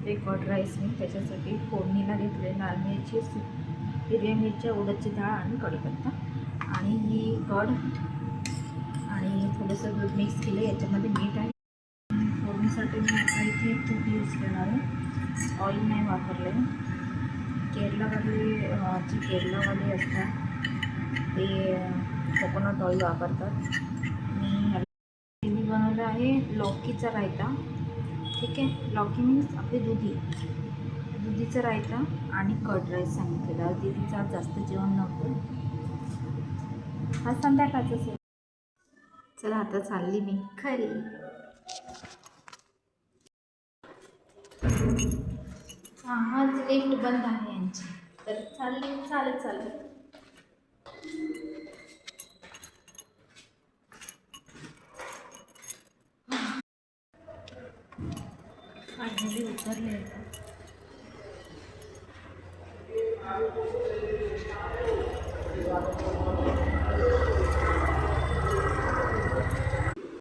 बनवते curd rice मी. त्याच्यासाठी फोडणीला घेतले लाल मिरची, हिरव्या मिरच्या, उडदाची डाळ आणि कढीपत्ता आणि ही कर्ड आणि थोडंसं दूध मिक्स केलं. याच्यामध्ये मीठ आहे. फोडणीसाठी मी आता इथे तूप यूज करणार आहे, ऑइल नाही वापरले. केरलावाले असतात ते कोकोनट ऑइल वापरतात. मी बनवलं आहे लौकीचा रायता. ठीक आहे, लौकी मीन्स आपली दुधीचा रायता आणि कर्ड राईस सांगितलेला. दीदीचा जास्त जेवण नव्हतं, हा संध्याकाळचं असेल. चला आता चालली मी खरी. आज लिफ्ट बंद आहे यांची, तर चालली चालत. फायनली उतरले.